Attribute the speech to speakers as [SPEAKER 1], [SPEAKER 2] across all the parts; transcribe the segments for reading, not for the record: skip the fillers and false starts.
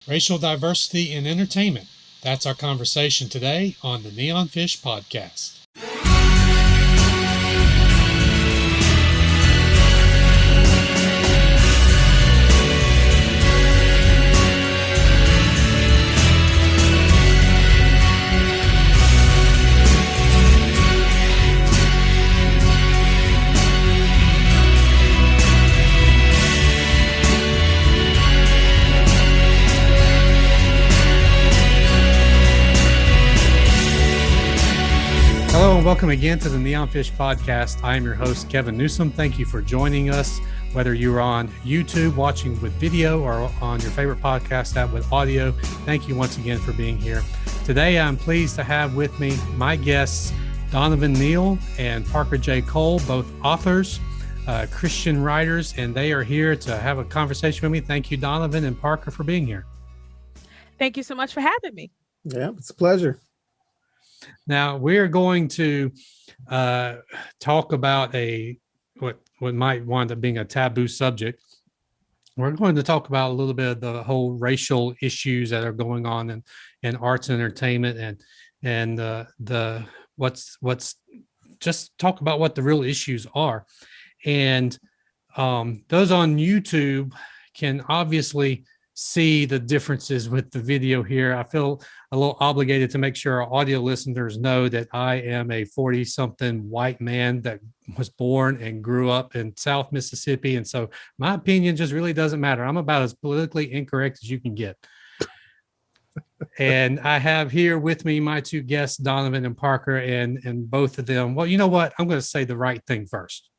[SPEAKER 1] racial diversity in entertainment. That's our conversation today on the Neon Fish Podcast. Hello and welcome again to the Neon Fish Podcast. I am your host, Kevin Newsom. Thank you for joining us, whether you're on YouTube watching with video or on your favorite podcast app with audio. Thank you once again for being here. Today, I'm pleased to have with me my guests, Donovan Neal and Parker J. Cole, both authors, Christian writers, and they are here to have a conversation with me. Thank you, Donovan and Parker, for being here.
[SPEAKER 2] Thank you so much for having me.
[SPEAKER 3] Yeah, it's a pleasure.
[SPEAKER 1] Now we're going to talk about what might wind up being a taboo subject. We're going to talk about a little bit of the whole racial issues that are going on in arts and entertainment, and the what's just talk about what the real issues are. And those on YouTube can obviously see the differences with the video here. I feel a little obligated to make sure our audio listeners know that I am a 40-something white man that was born and grew up in South Mississippi. And so my opinion just really doesn't matter. I'm about as politically incorrect as you can get. And I have here with me my two guests, Donovan and Parker, and both of them. Well, you know what? I'm going to say the right thing first.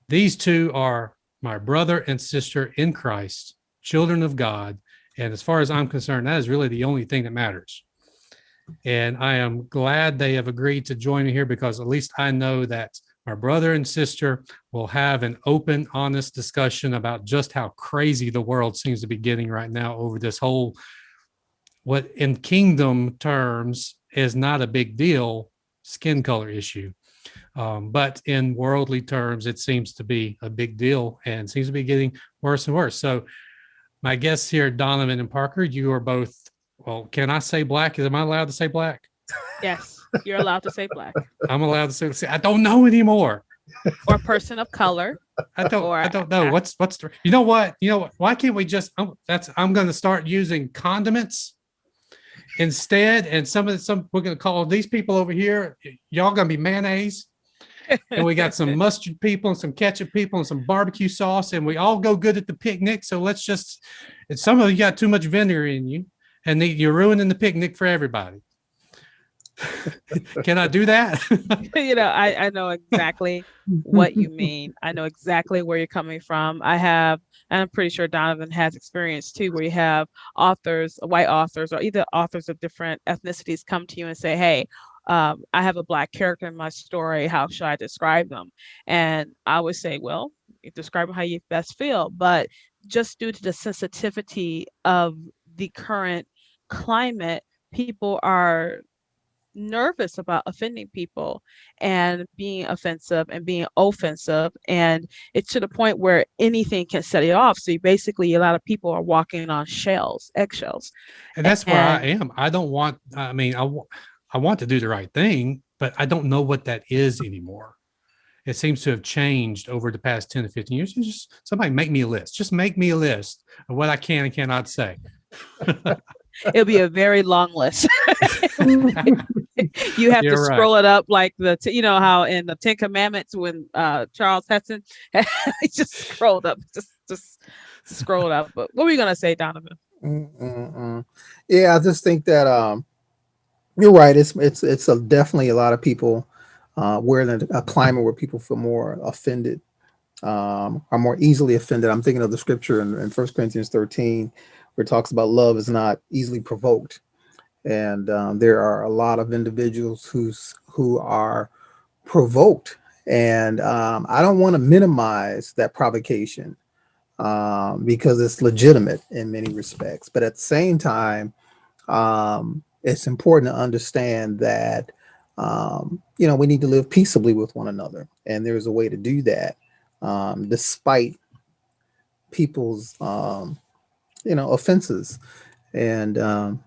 [SPEAKER 1] These two are my brother and sister in Christ, children of God. And as far as I'm concerned, that is really the only thing that matters. And I am glad they have agreed to join me here, because at least I know that my brother and sister will have an open, honest discussion about just how crazy the world seems to be getting right now over this whole, what in kingdom terms is not a big deal, skin color issue. But in worldly terms, it seems to be a big deal and seems to be getting worse and worse. So my guests here, Donovan and Parker, you are both, well, can I say black? Am I allowed to say black?
[SPEAKER 2] Yes, you're allowed to say black.
[SPEAKER 1] I'm allowed to say I don't know anymore.
[SPEAKER 2] Or person of color.
[SPEAKER 1] I don't know. What's the, you know what? Why can't we just, I'm going to start using condiments instead. And we're going to call these people over here, y'all going to be mayonnaise. And we got some mustard people and some ketchup people and some barbecue sauce, and we all go good at the picnic. So let's just, and some of you got too much vinegar in you, and you're ruining the picnic for everybody. Can I do that?
[SPEAKER 2] I know exactly what you mean. I know exactly where you're coming from. And I'm pretty sure Donovan has experience too, where you have authors, white authors, or either authors of different ethnicities come to you and say, hey, I have a black character in my story. How should I describe them? And I would say, well, you describe them how you best feel. But just due to the sensitivity of the current climate, people are nervous about offending people and being offensive and being offensive. And it's to the point where anything can set it off. So basically, a lot of people are walking on eggshells.
[SPEAKER 1] And that's where I am. I want to do the right thing, but I don't know what that is anymore. It seems to have changed over the past 10 to 15 years. Just somebody make me a list. Just make me a list of what I can and cannot say.
[SPEAKER 2] It'll be a very long list. You have to scroll it up like how in the Ten Commandments when Charles Heston just scrolled up, just scroll up. But what were you going to say, Donovan?
[SPEAKER 3] Yeah, I just think that you're right. It's definitely a lot of people. We're in a climate where people feel more offended, are more easily offended. I'm thinking of the scripture in 1 Corinthians 13, where it talks about love is not easily provoked. And there are a lot of individuals who are provoked. And I don't want to minimize that provocation because it's legitimate in many respects. But at the same time, it's important to understand that, we need to live peaceably with one another. And there's a way to do that despite people's offenses. And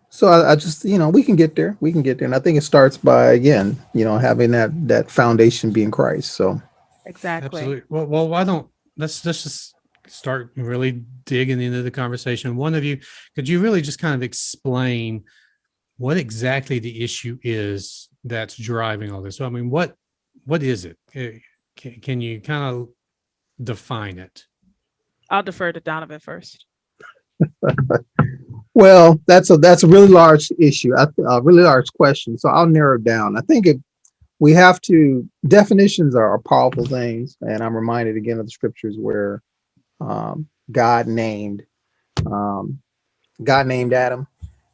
[SPEAKER 3] so I just, we can get there. We can get there. And I think it starts by, again, having that foundation being Christ. So,
[SPEAKER 2] Exactly.
[SPEAKER 1] Absolutely. Well, why don't let's just start really digging into the conversation. One of you, could you really just kind of explain what exactly the issue is that's driving all this? So, I mean, what is it? Can you kind of define it?
[SPEAKER 2] I'll defer to Donovan first.
[SPEAKER 3] well, that's a really large issue, a really large question. So I'll narrow it down. I think we have to, definitions are powerful things. And I'm reminded again of the scriptures where God named, um, God named Adam,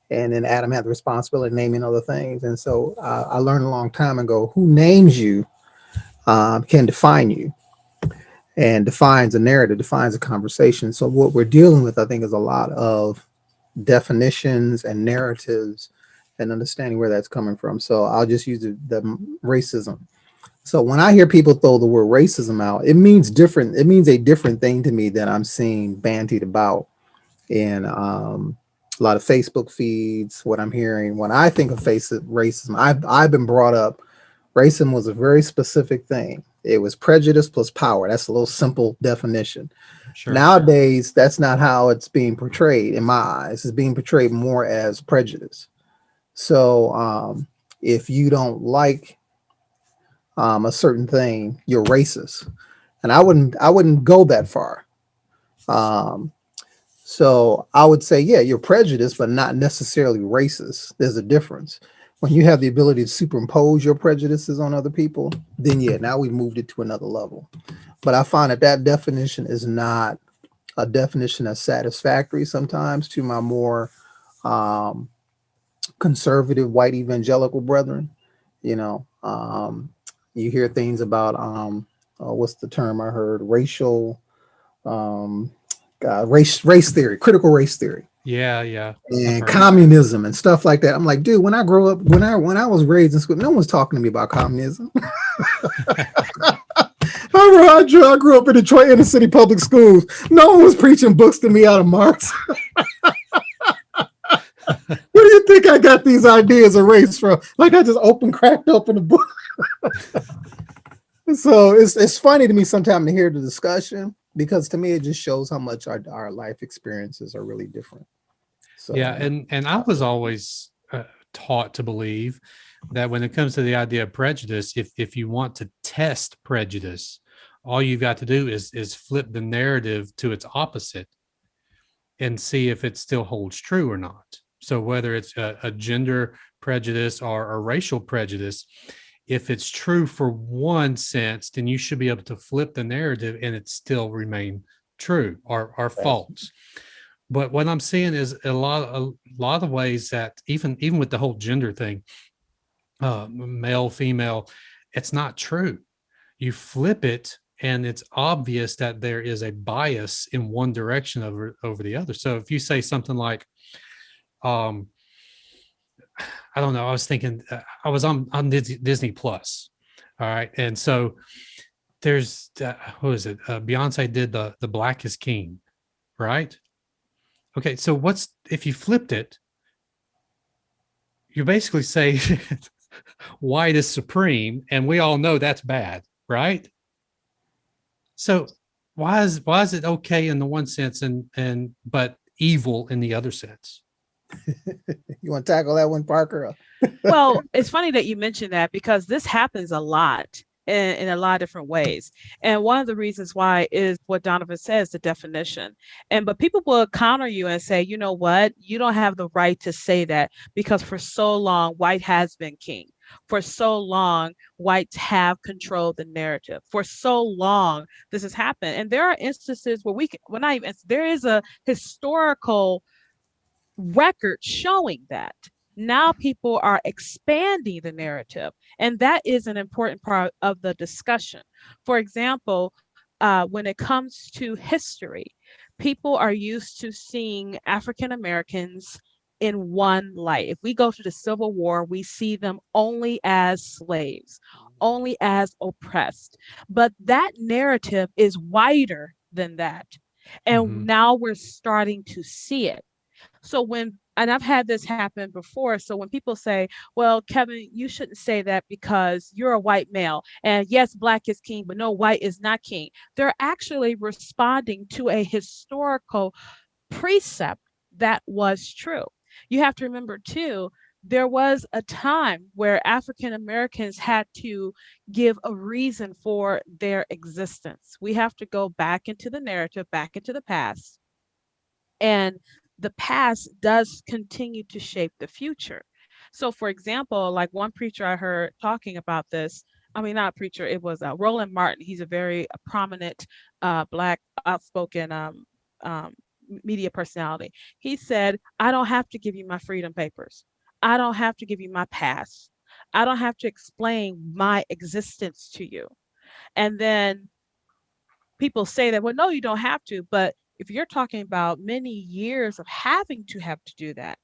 [SPEAKER 3] and then Adam had the responsibility of naming other things. And so I learned a long time ago, who names you can define you, and defines a narrative, defines a conversation. So what we're dealing with, I think, is a lot of definitions and narratives and understanding where that's coming from. So I'll just use the racism. So when I hear people throw the word racism out, it means different. It means a different thing to me than I'm seeing bandied about in a lot of Facebook feeds. What I'm hearing when I think of racism, I've been brought up. Racism was a very specific thing. It was prejudice plus power. That's a little simple definition.
[SPEAKER 1] Sure.
[SPEAKER 3] Nowadays, that's not how it's being portrayed in my eyes. It's being portrayed more as prejudice. So if you don't like a certain thing, you're racist. And I wouldn't go that far. Um, so I would say, yeah, you're prejudiced, but not necessarily racist. There's a difference. When you have the ability to superimpose your prejudices on other people, then yeah, now we've moved it to another level. But I find that definition is not a definition that's satisfactory sometimes to my more um, conservative white evangelical brethren. You know, you hear things about what's the term I heard? Um, race theory, critical race theory,
[SPEAKER 1] Yeah. I've
[SPEAKER 3] and
[SPEAKER 1] heard it.
[SPEAKER 3] communism and stuff like that. I'm like, dude, when I grow up, when I was raised in school, no one was talking to me about communism. I grew up in Detroit inner city public schools. No one was preaching books to me out of Marx. Where do you think I got these ideas of race from? Like I just cracked open a book. So it's funny to me sometimes to hear the discussion because to me it just shows how much our life experiences are really different. So
[SPEAKER 1] Yeah, and I was always taught to believe that when it comes to the idea of prejudice, if you want to test prejudice, all you've got to do is flip the narrative to its opposite and see if it still holds true or not. So whether it's a gender prejudice or a racial prejudice, if it's true for one sense, then you should be able to flip the narrative and it still remain true or false. But what I'm seeing is a lot of ways that even with the whole gender thing, male, female, it's not true. You flip it, and it's obvious that there is a bias in one direction over the other. So if you say something like, um, I don't know, I was thinking, I was on Disney Plus, all right, and so there's who is it? Beyonce did the Black is King, right? Okay, so what's if you flipped it? You basically say white is supreme, and we all know that's bad, right? So why is it okay in the one sense and but evil in the other sense?
[SPEAKER 3] you want to tackle that one, Parker?
[SPEAKER 2] Well, it's funny that you mentioned that because this happens a lot in a lot of different ways. And one of the reasons why is what Donovan says, the definition. And but people will counter you and say, you know what, you don't have the right to say that because for so long, white has been king. For so long, whites have controlled the narrative. For so long, this has happened. And there are instances where we can, well, not even, there is a historical record showing that. Now people are expanding the narrative, and that is an important part of the discussion. For example, when it comes to history, people are used to seeing African Americans in one light. If we go to the Civil War, we see them only as slaves, only as oppressed. But that narrative is wider than that. And
[SPEAKER 1] Hmm.
[SPEAKER 2] now we're starting to see it. So and I've had this happen before. So when people say, well, Kevin, you shouldn't say that because you're a white male. And yes, black is king, but no, white is not king. They're actually responding to a historical precept that was true. You have to remember, too, there was a time where African Americans had to give a reason for their existence. We have to go back into the narrative, back into the past, and the past does continue to shape the future. So, for example, like one preacher I heard talking about this, I mean, not a preacher, it was Roland Martin. He's a very prominent Black outspoken um, media personality. He said, I don't have to give you my freedom papers. I don't have to give you my past. I don't have to explain my existence to you. And then people say that, well, no, you don't have to. But if you're talking about many years of having to have to do that,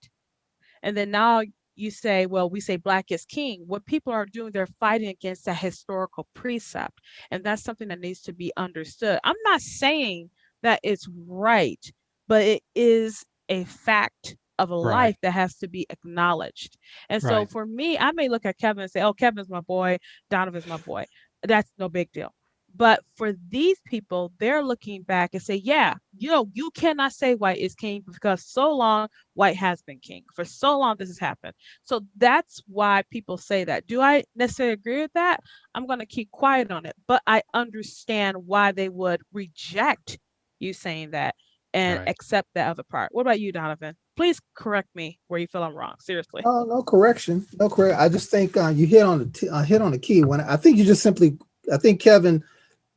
[SPEAKER 2] and then now you say, well, we say black is king. What people are doing, they're fighting against a historical precept. And that's something that needs to be understood. I'm not saying that it's right, but it is a fact of a
[SPEAKER 1] Right.
[SPEAKER 2] life that has to be acknowledged. And so
[SPEAKER 1] Right.
[SPEAKER 2] for me, I may look at Kevin and say, oh, Kevin's my boy, Donovan's my boy. That's no big deal. But for these people, they're looking back and say, yeah, you cannot say white is king because so long white has been king. For so long, this has happened. So that's why people say that. Do I necessarily agree with that? I'm going to keep quiet on it, but I understand why they would reject you saying that and
[SPEAKER 1] Right.
[SPEAKER 2] accept the other part. What about you, Donovan? Please correct me where you feel I'm wrong. Seriously.
[SPEAKER 3] Oh, no correction, no correct. I just think you hit on the key. When I think you just simply, I think Kevin,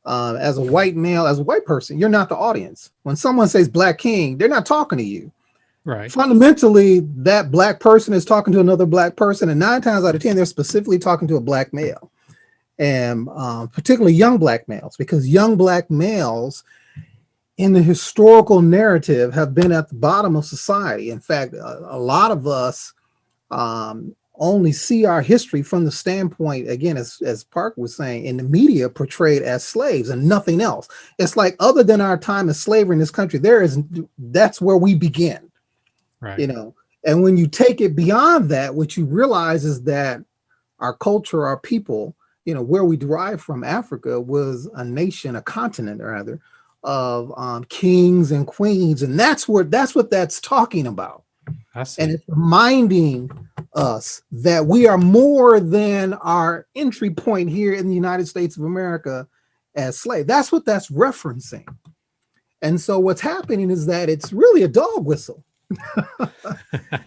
[SPEAKER 3] as a white male, as a white person, you're not the audience. When someone says Black King, they're not talking to you.
[SPEAKER 1] Right.
[SPEAKER 3] Fundamentally, that Black person is talking to another Black person, and 9 times out of 10, they're specifically talking to a Black male, and particularly young Black males, because young Black males in the historical narrative have been at the bottom of society. In fact, a lot of us only see our history from the standpoint, again, as Park was saying, in the media portrayed as slaves and nothing else. It's like, other than our time as slavery in this country, that's where we begin,
[SPEAKER 1] Right.
[SPEAKER 3] you know. And when you take it beyond that, what you realize is that our culture, our people, where we derive from, Africa, was a nation, a continent rather, of kings and queens, and that's what that's talking about.
[SPEAKER 1] I
[SPEAKER 3] And
[SPEAKER 1] see.
[SPEAKER 3] it's reminding us that we are more than our entry point here in the United States of America as slave. That's what that's referencing. And so what's happening is that it's really a dog whistle.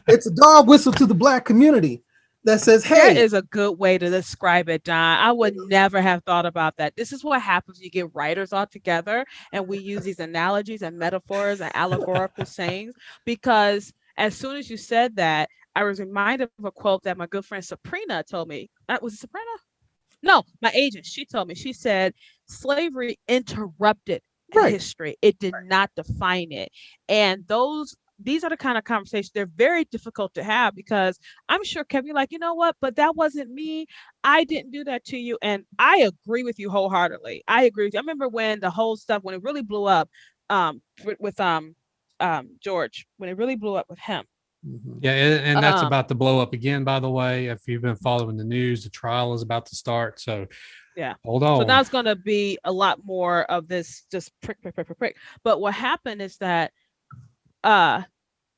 [SPEAKER 3] It's a dog whistle to the Black community that says,
[SPEAKER 2] That
[SPEAKER 3] hey,
[SPEAKER 2] is a good way to describe it, Don. I would never have thought about that. This is what happens when you get writers all together and we use these analogies and metaphors and allegorical sayings. Because as soon as you said that, I was reminded of a quote that my good friend Sabrina told me. Was it Sabrina? No, my agent. She told me, she said, slavery interrupted
[SPEAKER 3] right,
[SPEAKER 2] history. It did not define it. And these are the kind of conversations, they're very difficult to have because I'm sure Kevin, you're like, you know what, but that wasn't me. I didn't do that to you. And I agree with you wholeheartedly. I agree with you. I remember when the whole stuff, when it really blew up with George, when it really blew up with him.
[SPEAKER 3] mm-hmm.
[SPEAKER 1] Yeah, and that's
[SPEAKER 2] Um,
[SPEAKER 1] about to blow up again, by the way. If you've been following the news, the trial is about to start. So
[SPEAKER 2] yeah.
[SPEAKER 1] hold
[SPEAKER 2] So now
[SPEAKER 1] on.
[SPEAKER 2] it's going to be a lot more of this just prick, prick, prick, prick, prick. But what happened is that uh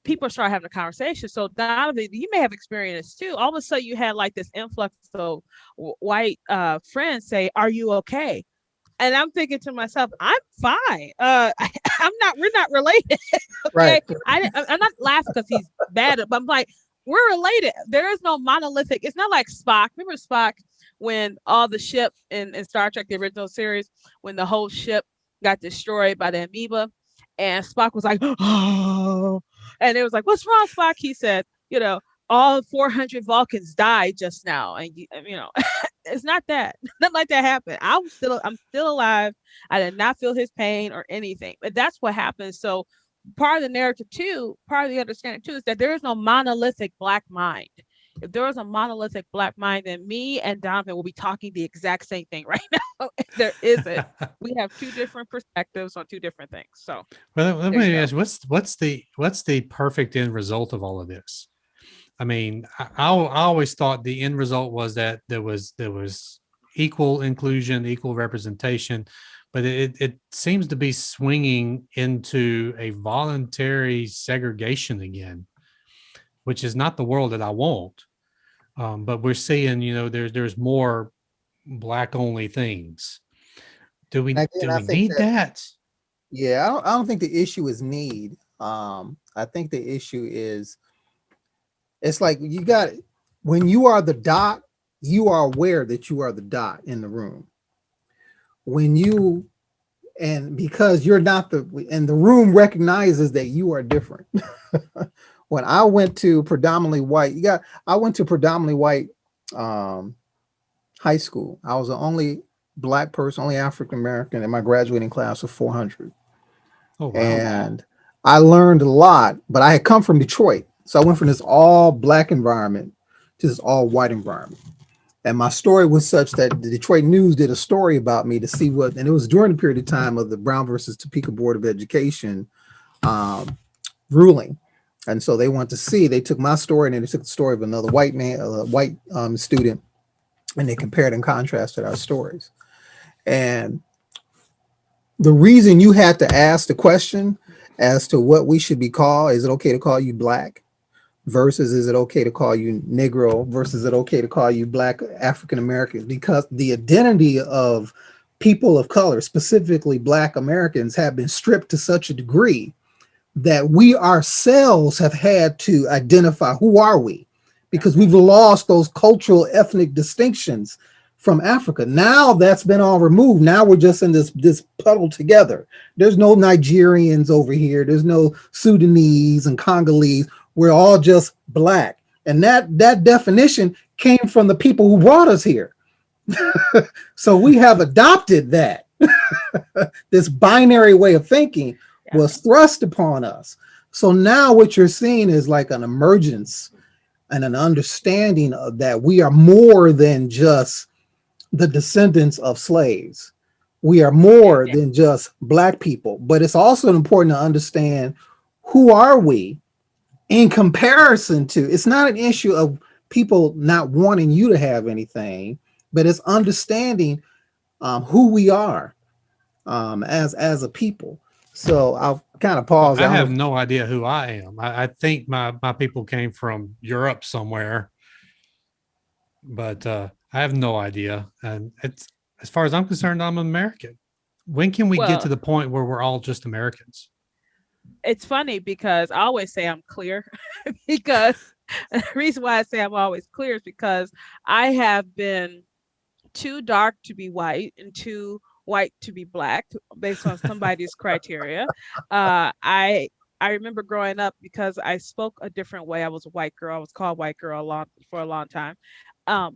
[SPEAKER 2] people start having a conversation. So Donovan, you may have experienced too. All of a sudden, you had like this influx of white friends say, "Are you okay?" And I'm thinking to myself, "I'm fine. I'm not. We're not related.
[SPEAKER 3] Right,
[SPEAKER 2] Okay. I'm not laughing because he's bad, but I'm like, we're related. There is no monolithic. It's not like Spock. Remember Spock when all the ship in Star Trek, the original series, when the whole ship got destroyed by the amoeba, and Spock was like, oh, and it was like, what's wrong, Spock? He said, all 400 Vulcans died just now, and it's not that. Nothing like that happened. I'm still alive. I did not feel his pain or anything. But that's what happens. So part of the narrative too, part of the understanding too, is that there is no monolithic Black mind. If there was a monolithic black mind, then me and Donovan will be talking the exact same thing right now. There isn't. We have two different perspectives on two different things. So
[SPEAKER 1] Well, let
[SPEAKER 2] there you
[SPEAKER 1] me
[SPEAKER 2] go.
[SPEAKER 1] ask, what's the perfect end result of all of this? I mean, I always thought the end result was that there was equal inclusion, equal representation, but it seems to be swinging into a voluntary segregation again, which is not the world that I want. But we're seeing, there's more black only things. Do we
[SPEAKER 3] And again,
[SPEAKER 1] do
[SPEAKER 3] I
[SPEAKER 1] we
[SPEAKER 3] think
[SPEAKER 1] need
[SPEAKER 3] that,
[SPEAKER 1] that?
[SPEAKER 3] yeah, I don't think the issue is need. I think the issue is, it's like you got, when you are the dot, you are aware that you are the dot in the room. When you, and because you're not the, and the room recognizes that you are different. When I went to predominantly white, I went to predominantly white um, high school. I was the only black person, only African American in my graduating class of 400.
[SPEAKER 1] Oh wow.
[SPEAKER 3] And I learned a lot, but I had come from Detroit. So I went from this all black environment to this all white environment. And my story was such that the Detroit News did a story about me to see what, and it was during the period of time of the Brown versus Topeka Board of Education um, ruling. And so they wanted to see, they took my story and then they took the story of another white man, a white student, and they compared and contrasted our stories. And the reason you had to ask the question as to what we should be called, is it okay to call you black? Versus is it okay to call you Negro, versus is it okay to call you black African American? Because the identity of people of color, specifically black Americans, have been stripped to such a degree that we ourselves have had to identify who are we, because we've lost those cultural ethnic distinctions from Africa. Now that's been all removed. Now we're just in this puddle together. There's no Nigerians over here. There's no Sudanese and Congolese. We're all just black. And that definition came from the people who brought us here. So we have adopted that. This binary way of thinking
[SPEAKER 2] Yeah.
[SPEAKER 3] was thrust upon us. So now what you're seeing is like an emergence and an understanding of that we are more than just the descendants of slaves. We are more
[SPEAKER 2] Yeah.
[SPEAKER 3] than just black people, but it's also important to understand who are we in comparison to. It's not an issue of people not wanting you to have anything, but it's understanding who we are as a people. So I'll kind of
[SPEAKER 1] Well,
[SPEAKER 3] pause.
[SPEAKER 1] I
[SPEAKER 3] I don't
[SPEAKER 1] have
[SPEAKER 3] know.
[SPEAKER 1] no idea who I am. I think my people came from Europe somewhere, but I have no idea. And it's, as far as I'm concerned, I'm American. When can we get to
[SPEAKER 2] Well,
[SPEAKER 1] the point where we're all just Americans?
[SPEAKER 2] it's funny because I always say I'm clear because the reason why I say I'm always clear is because I have been too dark to be white and too white to be black based on somebody's criteria. I remember growing up because I spoke a different way. I was a white girl. I was called white girl for a long time.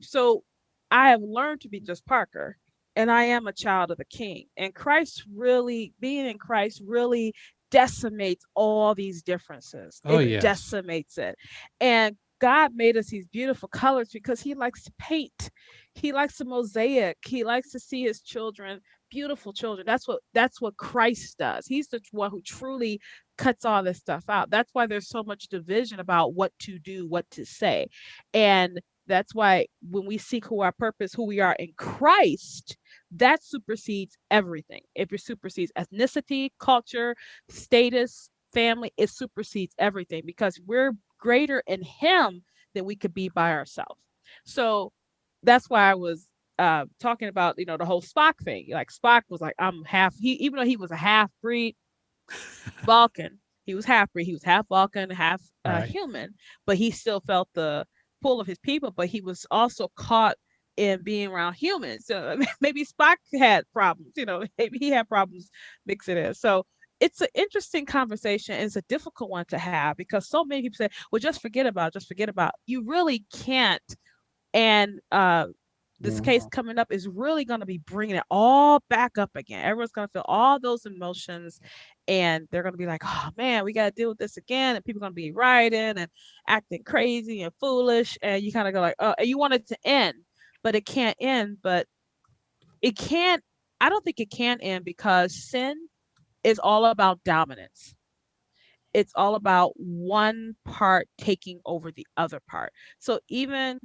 [SPEAKER 2] So I have learned to be just Parker, and I am a child of the King. And Christ really, being in Christ really decimates all these differences.
[SPEAKER 1] Oh
[SPEAKER 2] It
[SPEAKER 1] yes.
[SPEAKER 2] decimates it. And God made us these beautiful colors because he likes to paint. He likes to mosaic. He likes to see his children, beautiful children. That's what Christ does. He's the one who truly cuts all this stuff out. That's why there's so much division about what to do, what to say. And that's why when we seek who our purpose, who we are in Christ, that supersedes everything. It supersedes ethnicity, culture, status, family. It supersedes everything because we're greater in him than we could be by ourselves. So that's why I was talking about, the whole Spock thing. Like Spock was like, I'm half, he, even though he was a half breed Vulcan, he was half breed, he was half Vulcan, half
[SPEAKER 1] Right.
[SPEAKER 2] human, but he still felt the pull of his people, but he was also caught in being around humans. So maybe Spock had problems, maybe he had problems mixing in. So it's an interesting conversation. And it's a difficult one to have because so many people say, well, just forget about, just forget about. You really can't. And This case coming up is really going to be bringing it all back up again. Everyone's going to feel all those emotions, and they're going to be like, oh man, we got to deal with this again. And people are going to be rioting and acting crazy and foolish. And you kind of go like, oh, and you want it to end, but it can't end. But it can't, I don't think it can end because sin is all about dominance. It's all about one part taking over the other part. So even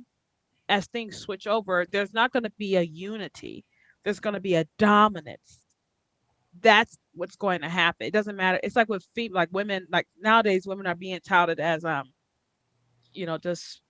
[SPEAKER 2] as things switch over, there's not going to be a unity. There's going to be a dominance. That's what's going to happen. It doesn't matter. It's like with female, like women, like nowadays, women are being touted as, just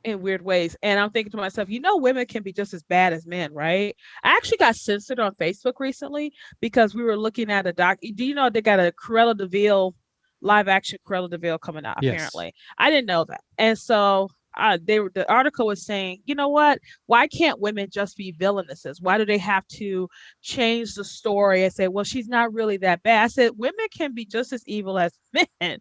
[SPEAKER 2] in weird ways. And I'm thinking to myself, women can be just as bad as men, right? I actually got censored on Facebook recently because we were looking at a doc. Do you know they got a Cruella de Vil live action Cruella de Vil coming out?
[SPEAKER 1] Yes.
[SPEAKER 2] Apparently, I didn't know that, and so the article was saying, you know what? Why can't women just be villainesses? Why do they have to change the story and say, well, she's not really that bad? I said, women can be just as evil as men.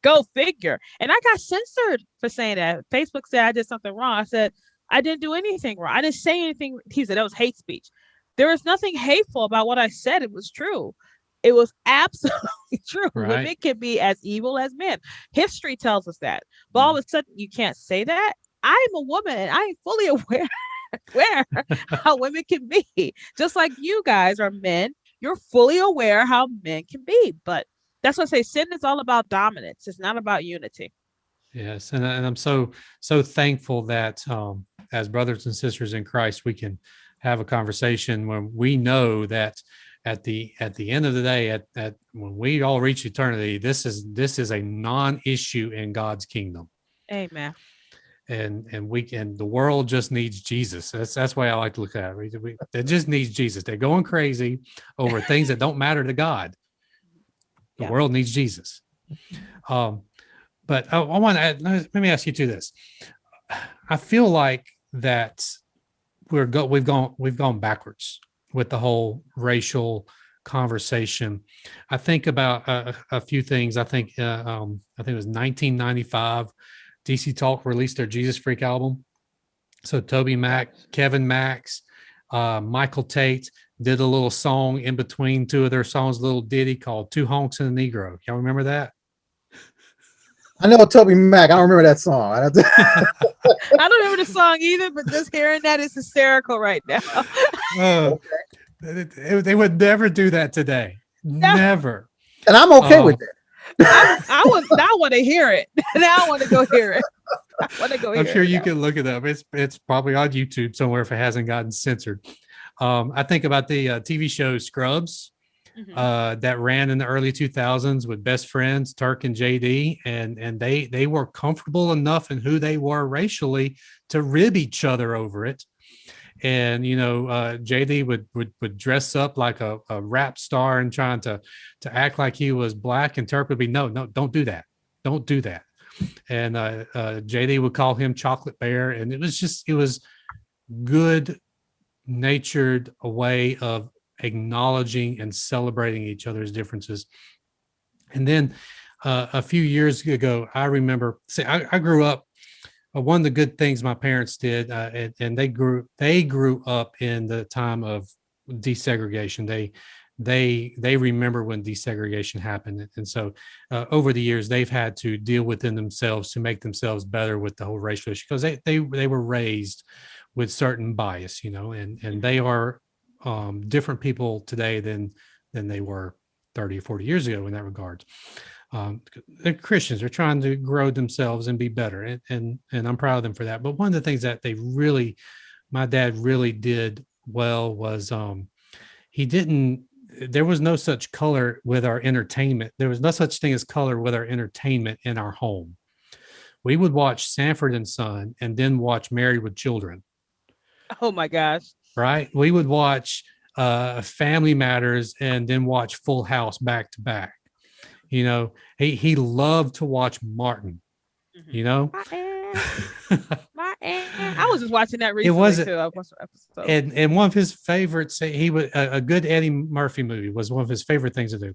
[SPEAKER 2] Go figure. And I got censored for saying that. Facebook said I did something wrong. I said, I didn't do anything wrong. I didn't say anything. He said that was hate speech. There is nothing hateful about what I said. It was true. It was absolutely true.
[SPEAKER 1] Right.
[SPEAKER 2] Women can be as evil as men. History tells us that. But all of a sudden, you can't say that. I'm a woman and I'm fully aware how women can be. Just like you guys are men, you're fully aware how men can be. But that's what I say. Sin is all about dominance. It's not about unity.
[SPEAKER 1] Yes, and I'm so thankful that as brothers and sisters in Christ, we can have a conversation when we know that at the end of the day, at when we all reach eternity, this is a non-issue in God's kingdom.
[SPEAKER 2] Amen.
[SPEAKER 1] And the world just needs Jesus. That's why I like to look at it. It just needs Jesus. They're going crazy over things that don't matter to God. The world needs Jesus. But I want to let me ask you this. I feel like that we've gone backwards with the whole racial conversation. I think about a few things. I think it was 1995. DC Talk released their Jesus Freak album. So Toby Mac, Kevin Max, Michael Tate did a little song in between two of their songs, a little ditty called Two Honks and a Negro. Y'all remember that?
[SPEAKER 3] I know Toby Mac. I don't remember that song.
[SPEAKER 2] I don't remember the song either, but just hearing that is hysterical right now.
[SPEAKER 1] They would never do that today. No. Never.
[SPEAKER 3] And I'm okay with that.
[SPEAKER 2] I want to hear it. Now I want to go hear it.
[SPEAKER 1] I'm sure you can look it up. It's probably on YouTube somewhere if it hasn't gotten censored. I think about the TV show Scrubs that ran in the early 2000s with best friends Turk and JD, and they were comfortable enough in who they were racially to rib each other over it. And JD would dress up like a rap star and trying to act like he was black, and Turk would be no, don't do that, and JD would call him Chocolate Bear, and it was good natured way of acknowledging and celebrating each other's differences. And then a few years ago, I remember, I grew up. One of the good things my parents did, and they grew up in the time of desegregation. They remember when desegregation happened, and so over the years they've had to deal within themselves to make themselves better with the whole racial issue, because they were raised with certain bias, and they are different people today than they were 30 or 40 years ago in that regard. They're Christians. They're trying to grow themselves and be better, and I'm proud of them for that. But one of the things that my dad really did well was there was no such color with our entertainment. There was no such thing as color with our entertainment in our home. We would watch Sanford and Son and then watch Married with Children.
[SPEAKER 2] Oh my gosh.
[SPEAKER 1] Right? We would watch Family Matters and then watch Full House back to back. He loved to watch Martin.
[SPEAKER 2] I was just watching that recently too.
[SPEAKER 1] And one of his favorites, he would a good Eddie Murphy movie was one of his favorite things to do.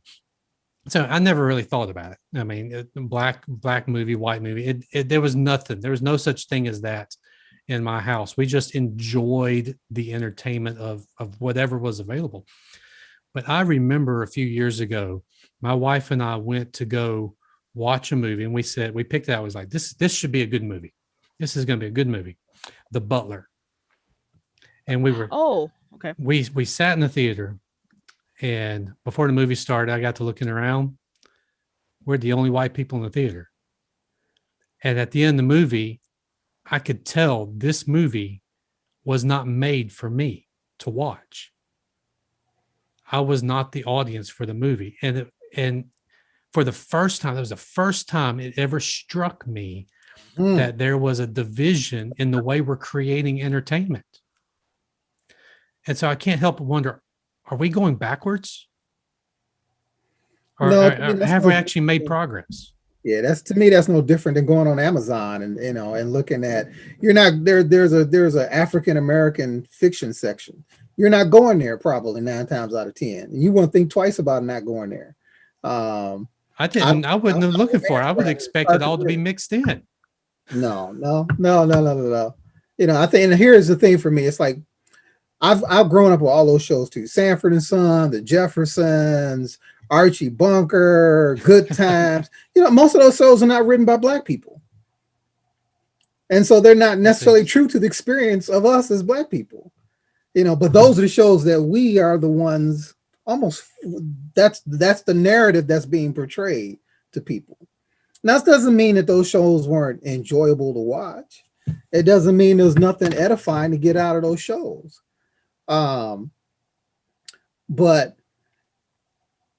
[SPEAKER 1] So I never really thought about it. I mean, black movie, white movie. There was nothing. There was no such thing as that in my house. We just enjoyed the entertainment of whatever was available. But I remember a few years ago, my wife and I went to go watch a movie, and we picked it out. I was like, this should be a good movie. This is going to be a good movie, The Butler. And
[SPEAKER 2] Oh, okay.
[SPEAKER 1] we sat in the theater, and before the movie started, I got to looking around. We're the only white people in the theater. And at the end of the movie, I could tell this movie was not made for me to watch. I was not the audience for the movie. And for the first time, that was the first time it ever struck me that there was a division in the way we're creating entertainment. And so I can't help but wonder, are we going backwards? Or
[SPEAKER 3] No,
[SPEAKER 1] have we actually made progress?
[SPEAKER 3] Yeah, to me that's no different than going on Amazon and and looking at you're not there. There's a African American fiction section. You're not going there probably 9 times out of 10. You want to think twice about not going there.
[SPEAKER 1] I wouldn't have looking for it. I would expect it all to be mixed in.
[SPEAKER 3] No. I think, and here's the thing for me. It's like I've grown up with all those shows too. Sanford and Son, The Jeffersons, Archie Bunker, Good Times. Most of those shows are not written by Black people. And so they're not necessarily true to the experience of us as Black people. But those are the shows that we are the ones almost that's the narrative that's being portrayed to people. Now, this doesn't mean that those shows weren't enjoyable to watch. It doesn't mean there's nothing edifying to get out of those shows. But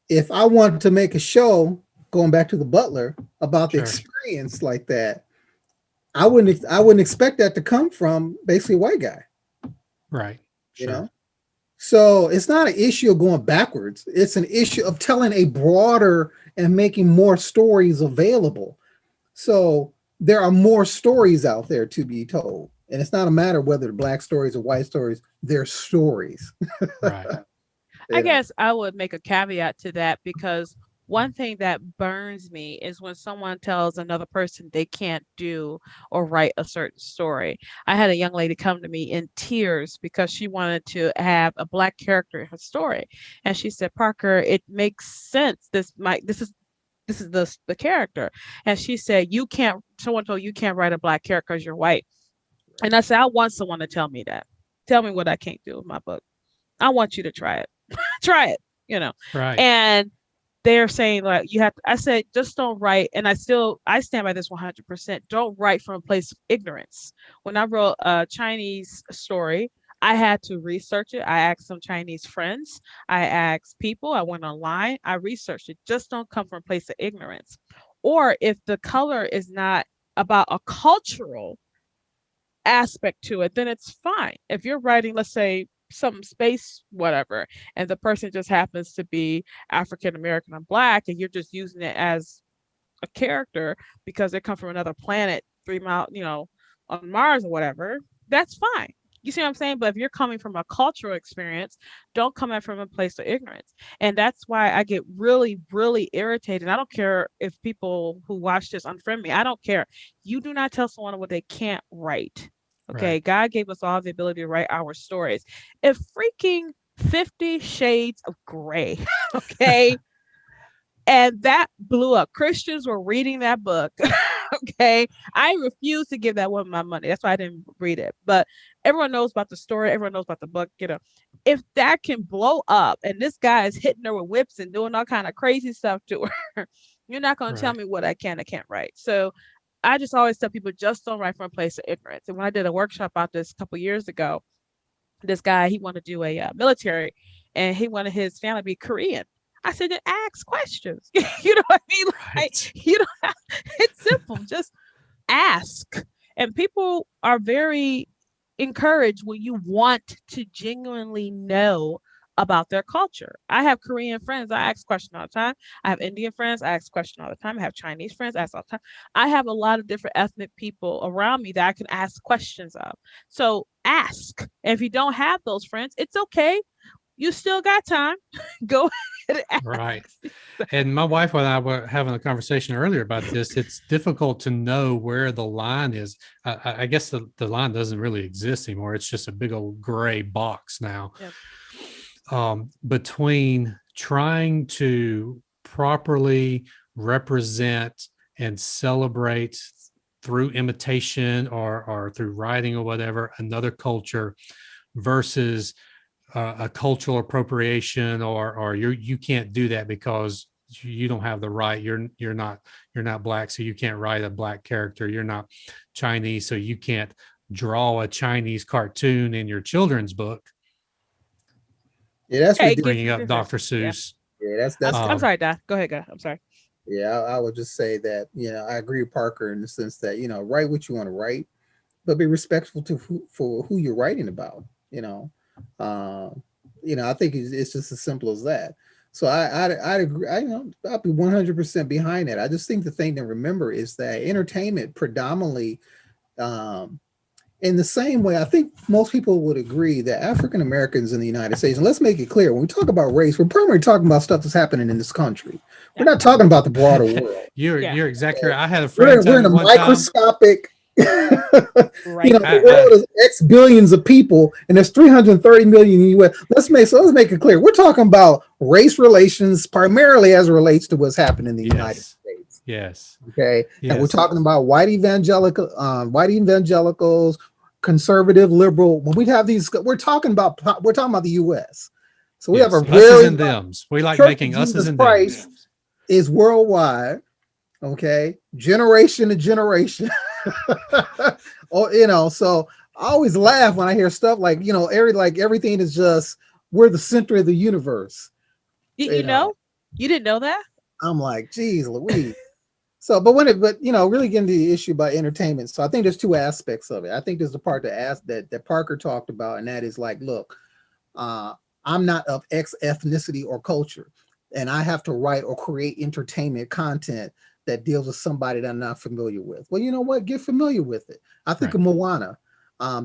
[SPEAKER 3] if I wanted to make a show, going back to The Butler, about the experience like that, I wouldn't expect that to come from basically a white guy.
[SPEAKER 1] Right. Sure.
[SPEAKER 3] So it's not an issue of going backwards. It's an issue of telling a broader and making more stories available. So there are more stories out there to be told. And it's not a matter of whether they're Black stories or white stories. They're stories.
[SPEAKER 1] Right.
[SPEAKER 2] I guess I would make a caveat to that, because one thing that burns me is when someone tells another person they can't do or write a certain story. I had a young lady come to me in tears because she wanted to have a Black character in her story. And she said, Parker, it makes sense. This is the character. And she said, someone told you can't write a Black character because you're white. And I said, I want someone to tell me that. Tell me what I can't do with my book. I want you to try it. Try it,
[SPEAKER 1] Right.
[SPEAKER 2] And they're saying, like, you have to, I said, just don't write. And I stand by this 100%. Don't write from a place of ignorance. When I wrote a Chinese story, I had to research it. I asked some Chinese friends. I asked people. I went online. I researched it. Just don't come from a place of ignorance. Or if the color is not about a cultural aspect to it, then it's fine. If you're writing, let's say, some space, whatever, and the person just happens to be African American and Black, and you're just using it as a character because they come from another planet 3 mile, on Mars or whatever, that's fine. You see what I'm saying? But if you're coming from a cultural experience, don't come at from a place of ignorance. And that's why I get really, really irritated. I don't care if people who watch this unfriend me. I don't care. You do not tell someone what they can't write. Okay.
[SPEAKER 1] Right.
[SPEAKER 2] God gave us all the ability to write our stories. If freaking 50 Shades of Gray, okay, and that blew up. Christians were reading that book. Okay. I refuse to give that woman my money. That's why I didn't read it. But everyone knows about the story. Everyone knows about the book. If that can blow up and this guy is hitting her with whips and doing all kind of crazy stuff to her, you're not going to tell me what I can't write. So I just always tell people, just don't write from a place of ignorance. And when I did a workshop about this a couple years ago, this guy, he wanted to do a military, and he wanted his family to be Korean. I said, then ask questions. You know what I mean?
[SPEAKER 1] Right.
[SPEAKER 2] You don't have, it's simple. Just ask. And people are very encouraged when you want to genuinely know about their culture. I have Korean friends. I ask questions all the time. I have Indian friends. I ask questions all the time. I have Chinese friends. I ask all the time. I have a lot of different ethnic people around me that I can ask questions of. So ask. And if you don't have those friends, it's okay. you still got time. Go ahead and
[SPEAKER 1] Right.
[SPEAKER 2] ask.
[SPEAKER 1] And my wife and I were having a conversation earlier about this. It's difficult to know where the line is. I guess the line doesn't really exist anymore. It's just a big old gray box now,
[SPEAKER 2] Yeah.
[SPEAKER 1] between trying to properly represent and celebrate through imitation or through writing or whatever another culture versus a cultural appropriation, or you can't do that because you don't have the right. You're not black, so you can't write a black character. You're not Chinese, so you can't draw a Chinese cartoon in your children's book.
[SPEAKER 3] Yeah, that's
[SPEAKER 2] Yeah, it
[SPEAKER 3] ridiculous.
[SPEAKER 2] gets
[SPEAKER 1] Bringing
[SPEAKER 2] into
[SPEAKER 1] up Dr.
[SPEAKER 2] differences. Yeah.
[SPEAKER 1] Seuss.
[SPEAKER 3] Yeah,
[SPEAKER 2] I'm sorry, Dad. Go ahead, guy. I'm sorry.
[SPEAKER 3] yeah. I would just say that I agree with Parker in the sense that write what you want to write, but be respectful to who you're writing about. Um, I think it's just as simple as that. So I'd agree. I'll be 100% behind that. I just think the thing to remember is that entertainment predominantly, um, in the same way, I think most people would agree that African Americans in the United States, and let's make it clear, when we talk about race, we're primarily talking about stuff that's happening in this country. We're
[SPEAKER 2] Yeah.
[SPEAKER 3] not talking about the broader world.
[SPEAKER 1] you're
[SPEAKER 2] Yeah.
[SPEAKER 1] you're exactly right. I had a
[SPEAKER 3] We're
[SPEAKER 1] friend tell
[SPEAKER 3] we're in
[SPEAKER 1] me
[SPEAKER 3] a
[SPEAKER 1] one time.
[SPEAKER 3] microscopic.
[SPEAKER 2] Right
[SPEAKER 3] The
[SPEAKER 2] here.
[SPEAKER 1] I
[SPEAKER 3] world is X billions of people, and there's 330 million in the U.S. Let's make it clear. We're talking about race relations primarily as it relates to what's happening in the United
[SPEAKER 1] Yes,
[SPEAKER 3] States.
[SPEAKER 1] yes,
[SPEAKER 3] Okay, and we're
[SPEAKER 1] yes,
[SPEAKER 3] talking about white evangelicals, conservative, liberal. When we have these, we're talking about the U.S. So we have a
[SPEAKER 1] yes. Us's
[SPEAKER 3] very
[SPEAKER 1] and them's. We like
[SPEAKER 3] Church of
[SPEAKER 1] making us's
[SPEAKER 3] Jesus
[SPEAKER 1] and
[SPEAKER 3] Christ
[SPEAKER 1] them's.
[SPEAKER 3] is worldwide. Okay, generation to generation. Oh, so I always laugh when I hear stuff everything is just we're the center of the universe.
[SPEAKER 2] Did
[SPEAKER 3] You
[SPEAKER 2] you
[SPEAKER 3] know,
[SPEAKER 2] know? You didn't know that?
[SPEAKER 3] I'm like, geez, Louise. So, but really getting to the issue about entertainment. So I think there's two aspects of it. I think there's the part that Parker talked about, and that is like, look, uh, I'm not of X ethnicity or culture, and I have to write or create entertainment content that deals with somebody that I'm not familiar with. Well, you know what? Get familiar with it. I think
[SPEAKER 1] Right.
[SPEAKER 3] of Moana,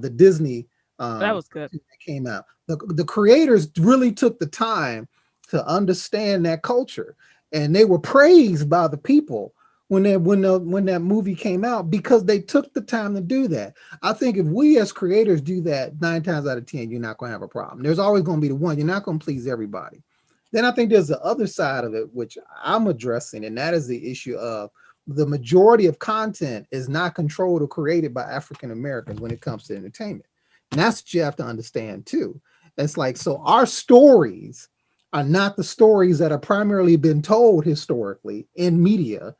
[SPEAKER 3] the Disney
[SPEAKER 2] That was good.
[SPEAKER 3] that came out. The creators really took the time to understand that culture, and they were praised by the people when that movie came out because they took the time to do that. I think if we as creators do that 9 times out of 10, you're not going to have a problem. There's always going to be the one. You're not going to please everybody. Then I think there's the other side of it, which I'm addressing, and that is the issue of the majority of content is not controlled or created by African Americans when it comes to entertainment. And that's what you have to understand too. It's like, so our stories are not the stories that are primarily been told historically in media,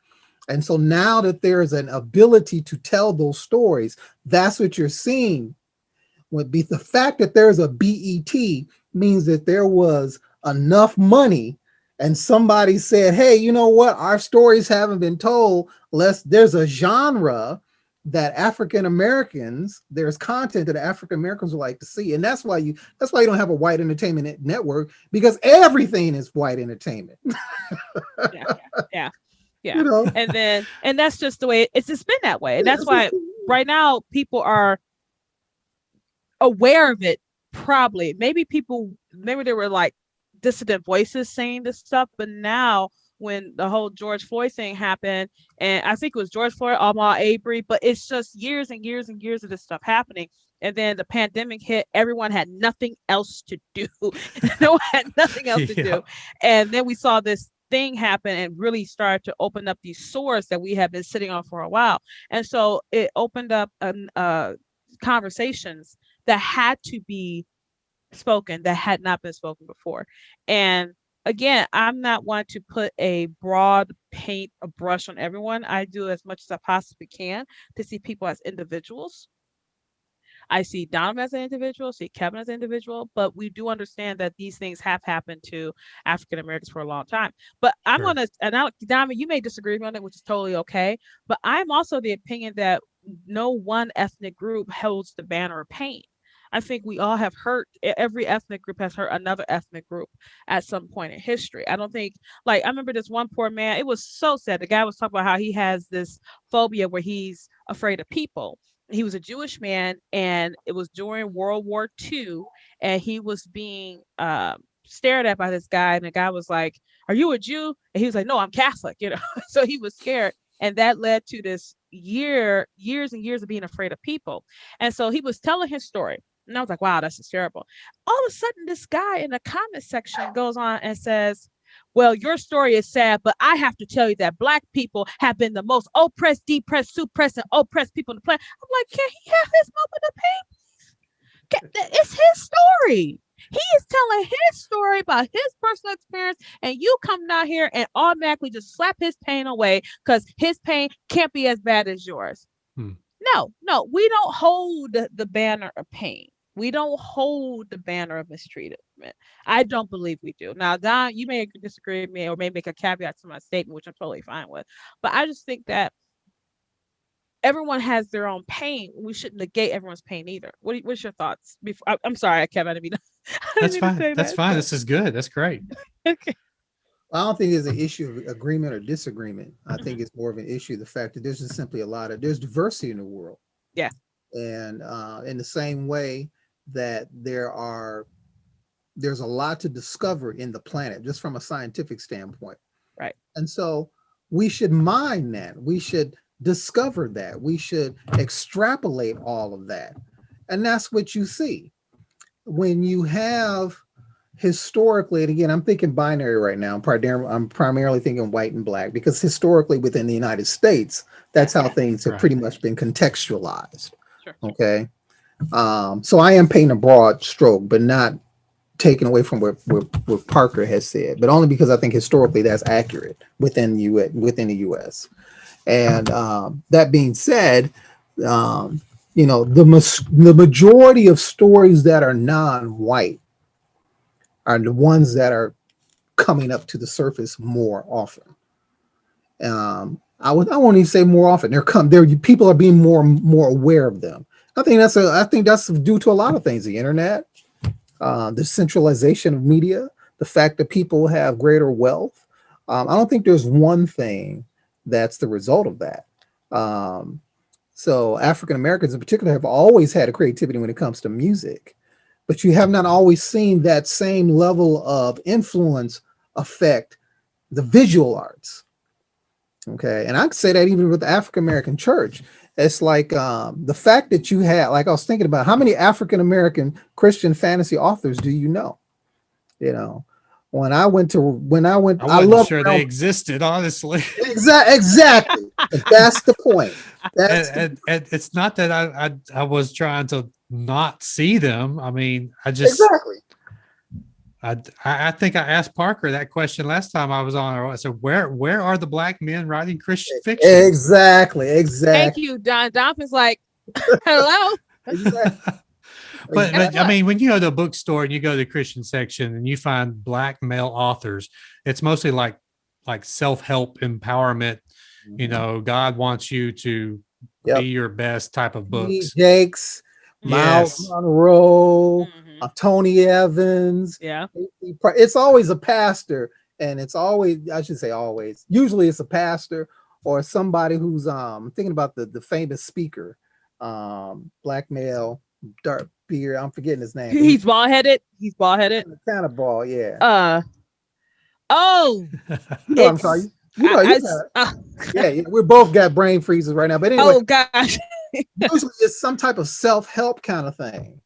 [SPEAKER 3] and so now that there's an ability to tell those stories, that's what you're seeing. Would be the fact that there's a BET means that there was enough money and somebody said, hey, you know what? Our stories haven't been told. There's a genre that African Americans, there's content that African Americans would like to see. And that's why you don't have a white entertainment network, because everything is white entertainment.
[SPEAKER 2] Yeah. Yeah. Yeah.
[SPEAKER 3] you know,
[SPEAKER 2] And that's just the way it's just been that way. And that's why right now people are aware of it. Probably maybe there were like dissident voices saying this stuff, but now when the whole George Floyd thing happened, and I think it was George Floyd, Ahmaud Arbery, but it's just years and years and years of this stuff happening. And then the pandemic hit, everyone had nothing else to do. No one had nothing else to
[SPEAKER 1] Yeah.
[SPEAKER 2] do. And then we saw this thing happen and really started to open up these sores that we have been sitting on for a while. And so it opened up conversations that had to be spoken that had not been spoken before. And again, I'm not one to put a broad paint a brush on everyone. I do as much as I possibly can to see people as individuals. I see Donovan as an individual, see Kevin as an individual, but we do understand that these things have happened to African Americans for a long time. But I'm
[SPEAKER 1] Sure.
[SPEAKER 2] gonna, and now, Donovan, you may disagree with me on it, which is totally okay. But I'm also the opinion that no one ethnic group holds the banner of pain. I think we all have hurt. Every ethnic group has hurt another ethnic group at some point in history. I don't think, like, I remember this one poor man. It was so sad. The guy was talking about how he has this phobia where he's afraid of people. He was a Jewish man, and it was during World War II, and he was being stared at by this guy, and the guy was like, "Are you a Jew?" And he was like, "No, I'm Catholic." So he was scared, and that led to this years and years of being afraid of people. And so he was telling his story, and I was like, "Wow, that's just terrible." All of a sudden, this guy in the comment section goes on and says, "Well, your story is sad, but I have to tell you that Black people have been the most oppressed, depressed, suppressed, and oppressed people on the planet." I'm like, can he have his moment of pain? It's his story. He is telling his story about his personal experience, and you come down here and automatically just slap his pain away because his pain can't be as bad as yours.
[SPEAKER 1] Hmm.
[SPEAKER 2] No, we don't hold the banner of pain. We don't hold the banner of mistreatment. I don't believe we do. Now, Don, you may disagree with me or may make a caveat to my statement, which I'm totally fine with. But I just think that everyone has their own pain. We shouldn't negate everyone's pain either. What's your thoughts? Before I'm sorry, Kevin, I didn't mean
[SPEAKER 1] That's
[SPEAKER 2] to
[SPEAKER 1] fine.
[SPEAKER 2] say
[SPEAKER 1] That's
[SPEAKER 2] that.
[SPEAKER 1] fine. This is good. That's great.
[SPEAKER 2] Okay.
[SPEAKER 3] I don't think there's an issue of agreement or disagreement. I
[SPEAKER 2] Mhm.
[SPEAKER 3] think it's more of an issue of the fact that there's just simply there's diversity in the world.
[SPEAKER 2] Yeah.
[SPEAKER 3] And in the same way that there's a lot to discover in the planet, just from a scientific standpoint.
[SPEAKER 2] Right.
[SPEAKER 3] And so we should mine that. We should discover that. We should extrapolate all of that. And that's what you see when you have historically, and again, I'm thinking binary right now. I'm primarily thinking white and black because historically within the United States, that's how things have
[SPEAKER 1] Right.
[SPEAKER 3] pretty much been contextualized.
[SPEAKER 2] Sure.
[SPEAKER 3] Okay. So I am painting a broad stroke, but not taken away from what Parker has said, but only because I think historically that's accurate within the U.S. And that being said, the majority of stories that are non-white are the ones that are coming up to the surface more often. I won't even say more often. People are being more aware of them. I think that's due to a lot of things: the internet, the centralization of media, the fact that people have greater wealth. I don't think there's one thing that's the result of that. So African Americans in particular have always had a creativity when it comes to music, but you have not always seen that same level of influence affect the visual arts. Okay. And I could say that even with the African American church. It's like the fact that you had, like I was thinking about, how many African American Christian fantasy authors do you know? I
[SPEAKER 1] wasn't sure they existed, honestly.
[SPEAKER 3] Exactly. That's the point.
[SPEAKER 1] And it's not that I was trying to not see them. I mean,
[SPEAKER 3] exactly.
[SPEAKER 1] I think I asked Parker that question last time I was on. I said, where are the Black men writing Christian fiction?
[SPEAKER 3] Exactly.
[SPEAKER 2] Thank you, Don. Don is like, hello.
[SPEAKER 3] Exactly.
[SPEAKER 1] But I mean, when you go to a bookstore and you go to the Christian section and you find Black male authors, it's mostly like self-help empowerment. God wants you to be your best type of books.
[SPEAKER 3] Jakes, Miles Monroe, Tony Evans.
[SPEAKER 2] Yeah.
[SPEAKER 3] It's always a pastor, and it's always, I should say always, usually it's a pastor or somebody who's thinking about the famous speaker, Black male, dark beard. I'm forgetting his name.
[SPEAKER 2] He's bald-headed.
[SPEAKER 3] Kind of bald, yeah.
[SPEAKER 2] I'm
[SPEAKER 3] sorry. We both got brain freezes right now. But anyway,
[SPEAKER 2] oh gosh.
[SPEAKER 3] Usually it's some type of self-help kind of thing.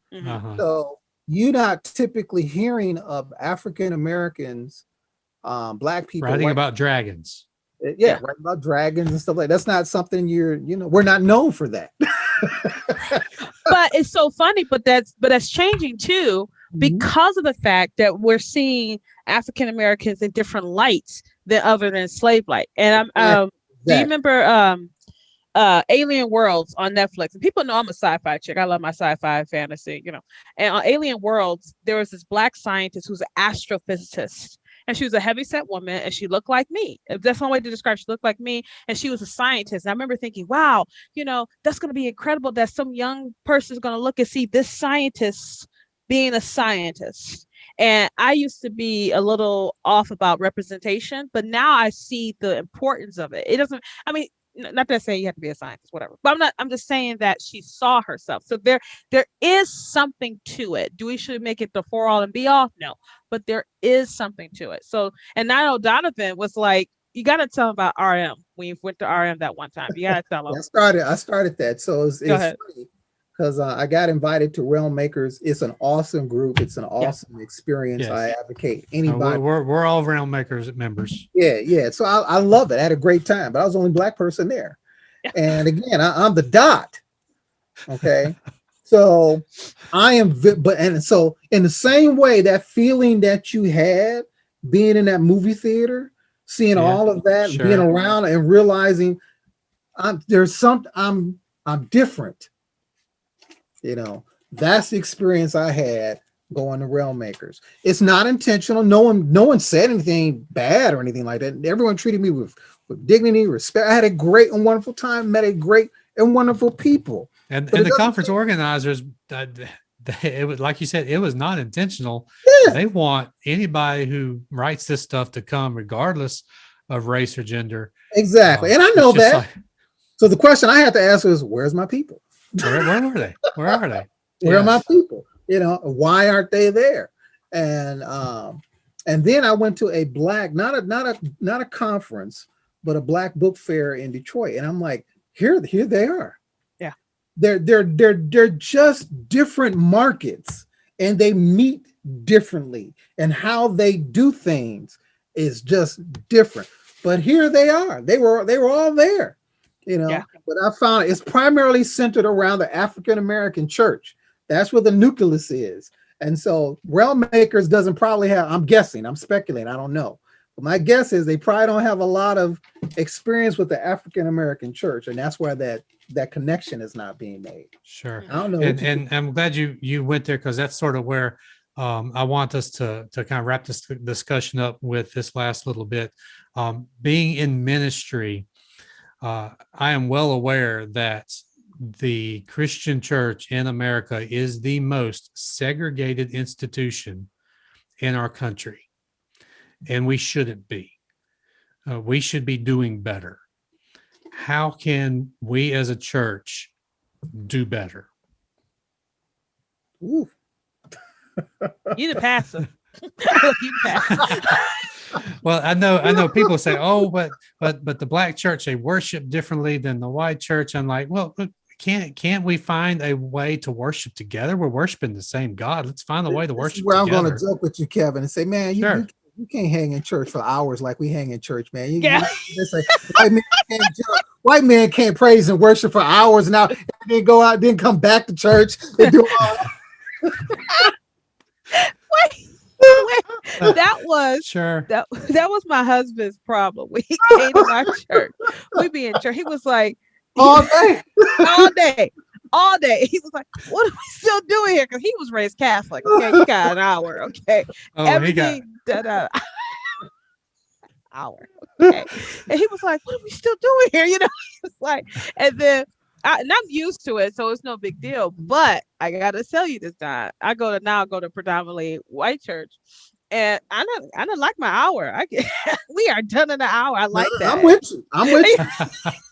[SPEAKER 3] So you're not typically hearing of African Americans, Black people
[SPEAKER 1] writing about dragons.
[SPEAKER 3] Writing about dragons and stuff like that. That's not something we're not known for that.
[SPEAKER 2] But it's so funny, but that's changing too, because of the fact that we're seeing African Americans in different lights other than slave light. And do you remember Alien Worlds on Netflix? And people know I'm a sci-fi chick. I love my sci-fi fantasy, And on Alien Worlds, there was this Black scientist who's an astrophysicist. And she was a heavyset woman, and she looked like me. That's one way to describe. She looked like me, and she was a scientist. And I remember thinking, wow, that's going to be incredible that some young person is going to look and see this scientist being a scientist. And I used to be a little off about representation, but now I see the importance of it. not to say you have to be a scientist, whatever. But I'm just saying that she saw herself. So there is something to it. Do we should make it the for all and be all? No, but there is something to it. So, and I know Donovan was like, you got to tell him about RM when you went to RM that one time. You got to tell him.
[SPEAKER 3] I started that. So it's
[SPEAKER 2] Go ahead.
[SPEAKER 3] funny because I got invited to Realm Makers. It's an awesome group. It's an awesome experience.
[SPEAKER 1] Yes.
[SPEAKER 3] I advocate anybody.
[SPEAKER 1] We're all Realm Makers members.
[SPEAKER 3] Yeah. So I love it. I had a great time, but I was the only Black person there. And again, I'm the dot. Okay. So I am, so in the same way, that feeling that you had being in that movie theater, seeing all of that, being around and realizing I'm different. You know, that's the experience I had going to Realm Makers. It's not intentional. No one said anything bad or anything like that. Everyone treated me with dignity, respect. I had a great and wonderful time, met a great and wonderful people.
[SPEAKER 1] And the conference organizers, it was, like you said, it was not intentional.
[SPEAKER 3] Yeah.
[SPEAKER 1] They want anybody who writes this stuff to come regardless of race or gender.
[SPEAKER 3] Exactly. And I know that.
[SPEAKER 1] Like,
[SPEAKER 3] so the question I have to ask is, where's my people?
[SPEAKER 1] Where are they? Where are they?
[SPEAKER 3] Where are my people? You know, why aren't they there? And then I went to a Black, not a conference, but a Black book fair in Detroit. And I'm like, here they are.
[SPEAKER 2] Yeah.
[SPEAKER 3] They're just different markets, and they meet differently, and how they do things is just different. But here they are. They were all there, you know.
[SPEAKER 2] Yeah.
[SPEAKER 3] But I found it's primarily centered around the African American church. That's where the nucleus is. And so Realm Makers doesn't probably have, I'm guessing, I'm speculating, I don't know. But my guess is they probably don't have a lot of experience with the African American church. And that's why that connection is not being made.
[SPEAKER 1] Sure.
[SPEAKER 3] I don't know.
[SPEAKER 1] And I'm glad you went there, because that's sort of where I want us to kind of wrap this discussion up with this last little bit. Being in ministry, I am well aware that the Christian church in America is the most segregated institution in our country, and we shouldn't be. We should be doing better. How can we as a church do better?
[SPEAKER 3] Ooh.
[SPEAKER 2] You the pastor.
[SPEAKER 1] Well, I know people say, oh, but the Black church, they worship differently than the white church. I'm like, well, can't we find a way to worship together? We're worshiping the same God. Let's find a way to worship
[SPEAKER 3] Where
[SPEAKER 1] together.
[SPEAKER 3] I'm going to joke with you, Kevin, and say, man, you can't hang in church for hours like we hang in church, man. You say, white man can't praise and worship for hours now, and then go out, then come back to church and do all.
[SPEAKER 2] Wait, that was my husband's problem. When he came to my church, we be in church. He was like,
[SPEAKER 3] all day.
[SPEAKER 2] He was like, what are we still doing here? Because he was raised Catholic. Okay, you got an hour. Okay, everything hour. Okay, and he was like, what are we still doing here? You know, he was like, and then. I'm used to it, so it's no big deal. But I gotta tell you this time, I go to predominantly white church, and I don't like my hour. We are done in an hour. I like that.
[SPEAKER 3] I'm with you.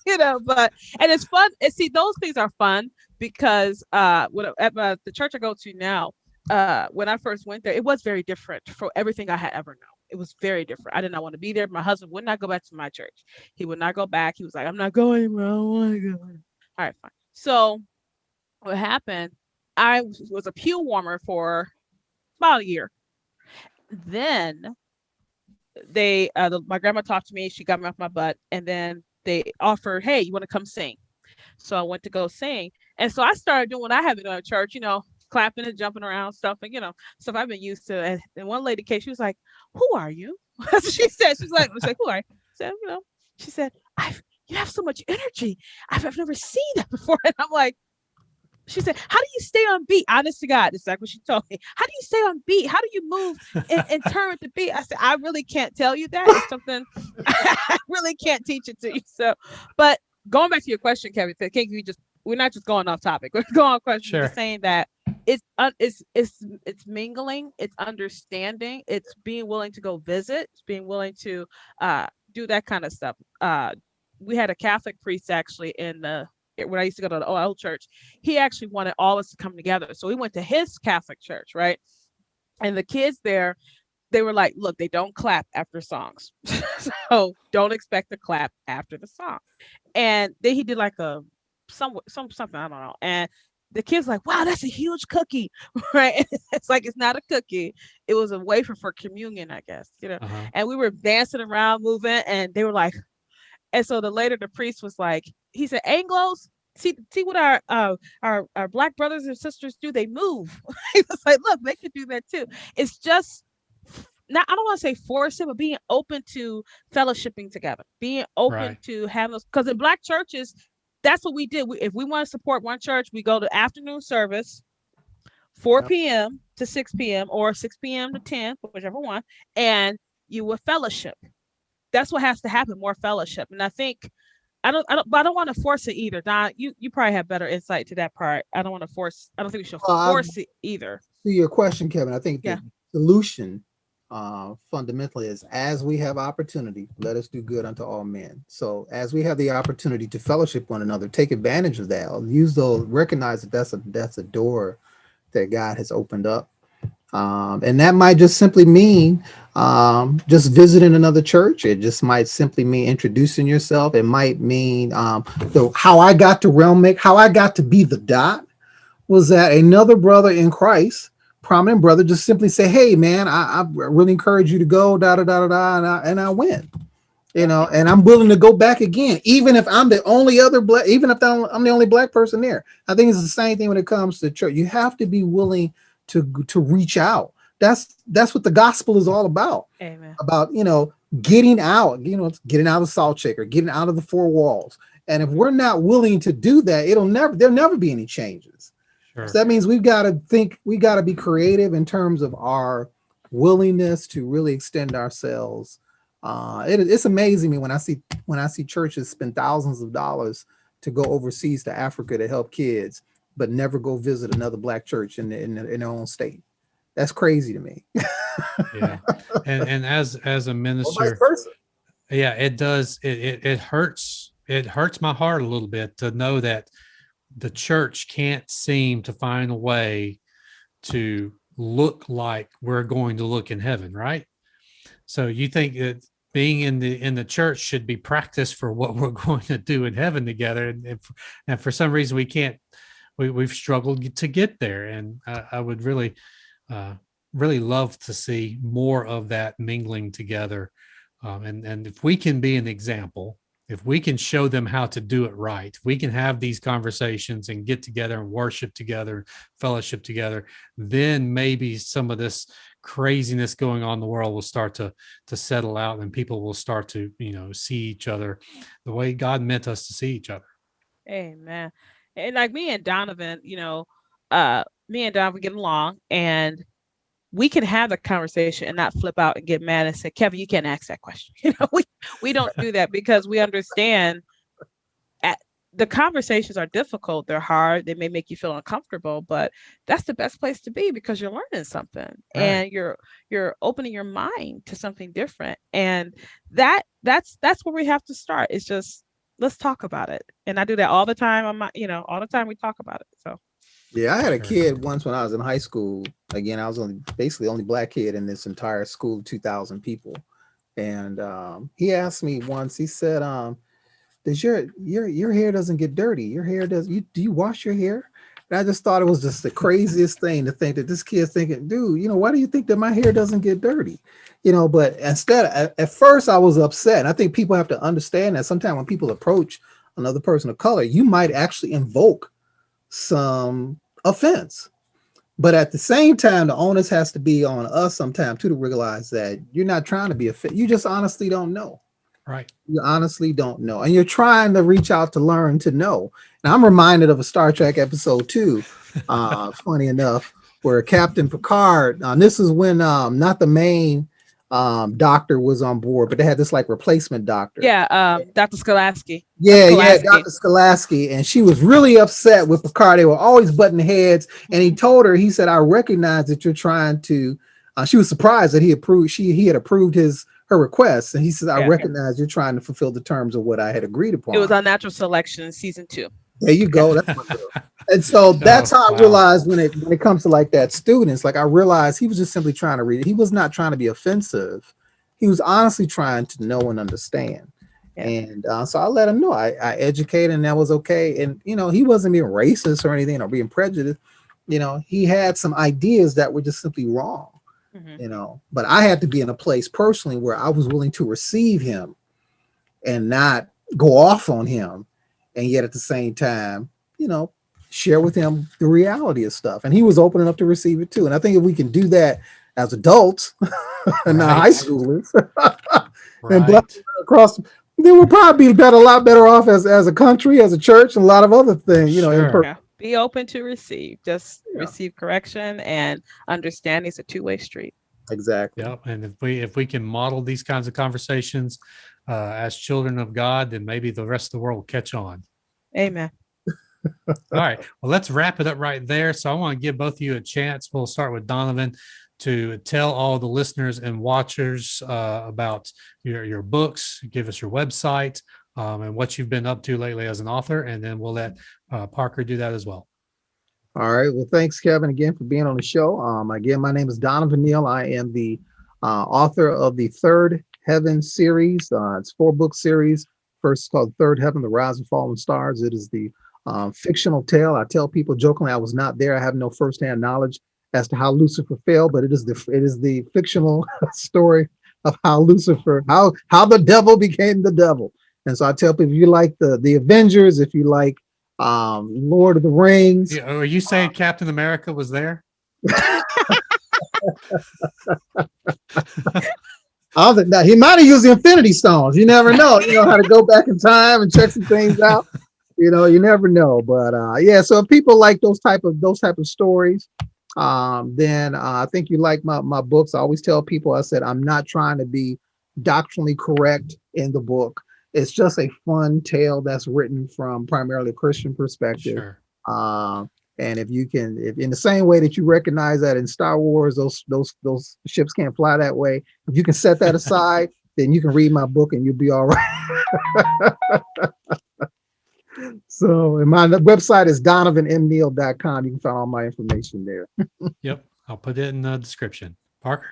[SPEAKER 2] You know, and it's fun. And see, those things are fun because at the church I go to now, when I first went there, it was very different from everything I had ever known. It was very different. I did not want to be there. My husband would not go back to my church. He would not go back. He was like, I'm not going anywhere. I don't want to go. All right, fine. So what happened, I was a pew warmer for about a year. Then my grandma talked to me. She got me off my butt. And then they offered, hey, you want to come sing? So I went to go sing. And so I started doing what I have been doing at church, you know, clapping and jumping around, stuff, and, you know, stuff I've been used to. And one lady came, she was like, who are you? She said, who are you? I said, you know, she said, you have so much energy. I've never seen that before. And I'm like, she said, how do you stay on beat? Honest to God, it's like what she told me. How do you stay on beat? How do you move and turn with the beat? I said, I really can't tell you that. It's something I really can't teach it to you. So, but going back to your question, Kevin, we're not just going off topic. We're going on question.
[SPEAKER 1] Sure.
[SPEAKER 2] We're saying that it's mingling, it's understanding, it's being willing to go visit, it's being willing to do that kind of stuff. we had a Catholic priest actually when I used to go to the old church. He actually wanted all of us to come together. So we went to his Catholic church, right? And the kids there, they were like, look, they don't clap after songs. So don't expect to clap after the song. And then he did like something, I don't know. And the kids like, wow, that's a huge cookie, right? It's like it's not a cookie. It was a wafer for communion, I guess,
[SPEAKER 1] Uh-huh.
[SPEAKER 2] And we were dancing around, moving, and they were like, and so the priest was like, he said, Anglos, see what our black brothers and sisters do. They move. He was like, look, they could do that too. It's just not, I don't want to say force it, but being open to fellowshipping together, being open
[SPEAKER 1] Right.
[SPEAKER 2] to having those. Because in black churches, that's what we did. If we want to support one church, we go to afternoon service, 4
[SPEAKER 3] Yeah.
[SPEAKER 2] p.m. to 6 p.m. or 6 p.m. to 10, whichever one, and you will fellowship. That's what has to happen, more fellowship. And I think but I don't want to force it either. Don, you probably have better insight to that part. I don't want to force. I don't think we should force it either.
[SPEAKER 3] To your question, Kevin, I think
[SPEAKER 2] Yeah.
[SPEAKER 3] the solution fundamentally is, as we have opportunity, let us do good unto all men. So as we have the opportunity to fellowship one another, take advantage of that. Use those, recognize that that's a door that God has opened up. And that might just simply mean just visiting another church. It just might simply mean introducing yourself. It might mean how I got to how I got to be the dot was that another brother in Christ, prominent brother, just simply say, hey man, I really encourage you to go, da da da da da, and I went. And I'm willing to go back again, even if I'm the only other black, even if I'm the only black person there. I think it's the same thing when it comes to church. You have to be willing to reach out. That's what the gospel is all about.
[SPEAKER 2] Amen.
[SPEAKER 3] About getting out, getting out of Salt Shaker, getting out of the four walls. And if we're not willing to do that, there'll never be any changes.
[SPEAKER 1] Sure.
[SPEAKER 3] So that means we got to be creative in terms of our willingness to really extend ourselves. It's amazing me when I see churches spend thousands of dollars to go overseas to Africa to help kids, but never go visit another black church in their own state. That's crazy to me.
[SPEAKER 1] Yeah. And as a minister,
[SPEAKER 3] vice versa.
[SPEAKER 1] yeah, it does. It hurts. It hurts my heart a little bit to know that the church can't seem to find a way to look like we're going to look in heaven, right? So you think that being in the church should be practice for what we're going to do in heaven together, and for some reason we can't. We've struggled to get there, and I would really love to see more of that mingling together. And if we can be an example, if we can show them how to do it right, we can have these conversations and get together and worship together, fellowship together, then maybe some of this craziness going on in the world will start to settle out, and people will start to, see each other the way God meant us to see each other.
[SPEAKER 2] Amen. And like me and Donovan, me and Donovan get along, and we can have the conversation and not flip out and get mad and say, Kevin, you can't ask that question. We don't do that, because we understand the conversations are difficult. They're hard. They may make you feel uncomfortable, but that's the best place to be, because you're learning something,
[SPEAKER 1] Right.
[SPEAKER 2] and you're opening your mind to something different. And that's where we have to start. It's just, let's talk about it. And I do that all the time. All the time we talk about it. So
[SPEAKER 3] Yeah, I had a
[SPEAKER 1] Sure.
[SPEAKER 3] kid once when I was in high school. Again, I was basically the only black kid in this entire school of 2,000 people. And he asked me once, he said, does your hair doesn't get dirty? Your hair do you wash your hair? And I just thought it was just the craziest thing to think that this kid's thinking, dude, why do you think that my hair doesn't get dirty? But instead, at first I was upset. And I think people have to understand that sometimes when people approach another person of color, you might actually invoke some offense. But at the same time, the onus has to be on us sometimes too, to realize that you're not trying to be offended. You just honestly don't know.
[SPEAKER 1] Right.
[SPEAKER 3] You honestly don't know. And you're trying to reach out to learn to know. And I'm reminded of a Star Trek episode 2, funny enough, where Captain Picard, this is when not the main doctor was on board, but they had this like replacement doctor.
[SPEAKER 2] yeah, Dr. Skolasky.
[SPEAKER 3] Yeah,
[SPEAKER 2] Skolasky.
[SPEAKER 3] Dr. Skolasky. And she was really upset with Picard. They were always butting heads. And he told her, he said, I recognize that you're trying to, she was surprised that he had approved her request. And he says, I
[SPEAKER 2] Yeah.
[SPEAKER 3] recognize you're trying to fulfill the terms of what I had agreed upon.
[SPEAKER 2] It was Unnatural Selection season 2.
[SPEAKER 3] There you go. That's my girl. And so that's how I realized when it comes to like that students, like I realized he was just simply trying to read. He was not trying to be offensive. He was honestly trying to know and understand.
[SPEAKER 2] Yeah.
[SPEAKER 3] And so I let him know I educated, and that was okay. And, you know, he wasn't being racist or anything or being prejudiced. You know, he had some ideas that were just simply wrong, you know, but I had to be in a place personally where I was willing to receive him and not go off on him. And yet at the same time, you know, share with him the reality of stuff. And he was open enough to receive it too. And I think if we can do that as adults and not high schoolers and black across, then we'll probably be a lot better off as a country, as a church, and a lot of other things, you know.
[SPEAKER 2] Yeah. Be open to receive, just receive correction, and understanding is a two-way street.
[SPEAKER 3] Exactly.
[SPEAKER 1] Yep. And if we can model these kinds of conversations as children of God, then maybe the rest of the world will catch on.
[SPEAKER 2] Amen.
[SPEAKER 1] All right. Well, let's wrap it up right there. So I want to give both of you a chance. We'll start with Donovan to tell all the listeners and watchers about your books, give us your website, and what you've been up to lately as an author. And then we'll let Parker do that as well.
[SPEAKER 3] All right. Well, thanks, Kevin, again for being on the show. Again, my name is Donovan Neal. I am the author of the Third Heaven series. It's a 4-book series. First called Third Heaven, The Rise of Fallen Stars. It is the fictional tale. I tell people jokingly I was not there. I have no firsthand knowledge as to how Lucifer fell, but it is the fictional story of how Lucifer, how the devil became the devil. And so I tell people, if you like the Avengers, if you like Lord of the Rings.
[SPEAKER 1] Yeah, are you saying Captain America was there?
[SPEAKER 3] Now, he might have used the Infinity Stones. You never know. You know how to go back in time and check some things out. You know, you never know. But yeah, so if people like those type of stories, then I think you like my books. I always tell people, I said, I'm not trying to be doctrinally correct in the book. It's just a fun tale that's written from primarily a Christian perspective.
[SPEAKER 1] Sure.
[SPEAKER 3] And if in the same way that you recognize that in Star Wars, those ships can't fly that way, if you can set that aside, then you can read my book and you'll be all right. So, and my website is DonovanMNeal.com. You can find all my information there.
[SPEAKER 1] Yep. I'll put it in the description. Parker?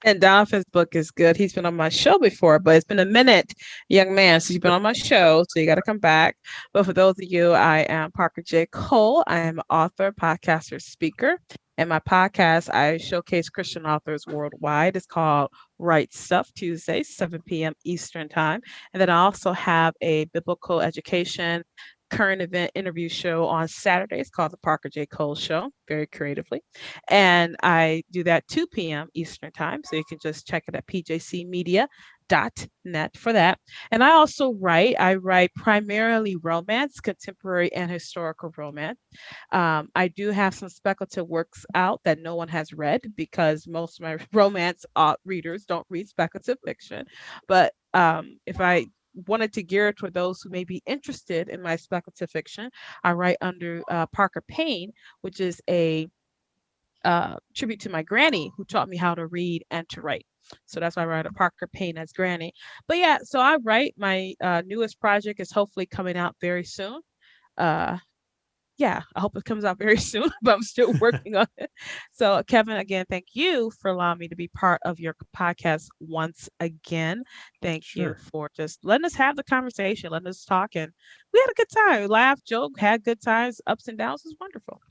[SPEAKER 2] And Donovan's book is good. He's been on my show before, but it's been a minute, young man, since you've been on my show, so you got to come back. But for those of you, I am Parker J. Cole. I am an author, podcaster, speaker. And my podcast, I showcase Christian authors worldwide. It's called Right Stuff, Tuesday, 7 p.m. Eastern Time. And then I also have a biblical education current event interview show on Saturdays called the Parker J. Cole Show, very creatively. And I do that 2 p.m. Eastern Time. So you can just check it at pjcmedia.net for that. And I also write primarily romance, contemporary and historical romance. I do have some speculative works out that no one has read because most of my romance readers don't read speculative fiction. But if I wanted to gear it toward those who may be interested in my speculative fiction, I write under Parker Payne, which is a tribute to my granny who taught me how to read and to write. So that's why I write a Parker Payne as Granny. But yeah, so I write. My newest project is hopefully coming out very soon. Yeah, I hope it comes out very soon, but I'm still working on it. So Kevin, again, thank you for allowing me to be part of your podcast once again. Thank you for just letting us have the conversation, letting us talk. And we had a good time. We laughed, joked, had good times, ups and downs. It was wonderful.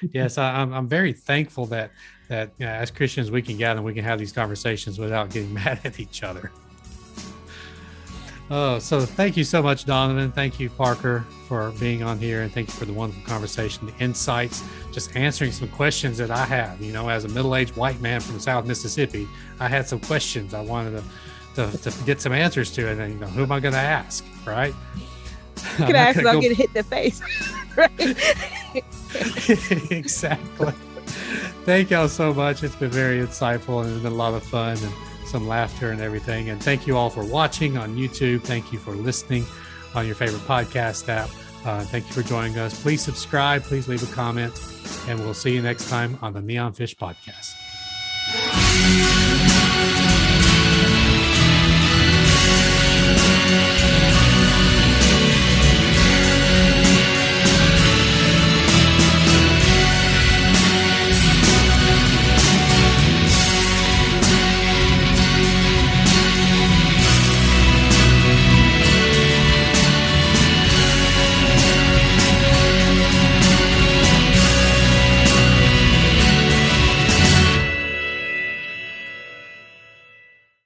[SPEAKER 1] Yes, I'm very thankful that as Christians, we can gather and we can have these conversations without getting mad at each other. Oh, so thank you so much, Donovan. Thank you, Parker, for being on here. And thank you for the wonderful conversation, the insights, just answering some questions that I have. You know, as a middle-aged white man from South Mississippi, I had some questions I wanted to get some answers to. And then, you know, who am I going to ask, right?
[SPEAKER 2] You can ask, I'll get hit in the face.
[SPEAKER 1] Exactly. Thank y'all so much. It's been very insightful and it's been a lot of fun and some laughter and everything. And thank you all for watching on YouTube. Thank you for listening on your favorite podcast app. Thank you for joining us. Please subscribe. Please leave a comment. And we'll see you next time on the Neon Fish Podcast.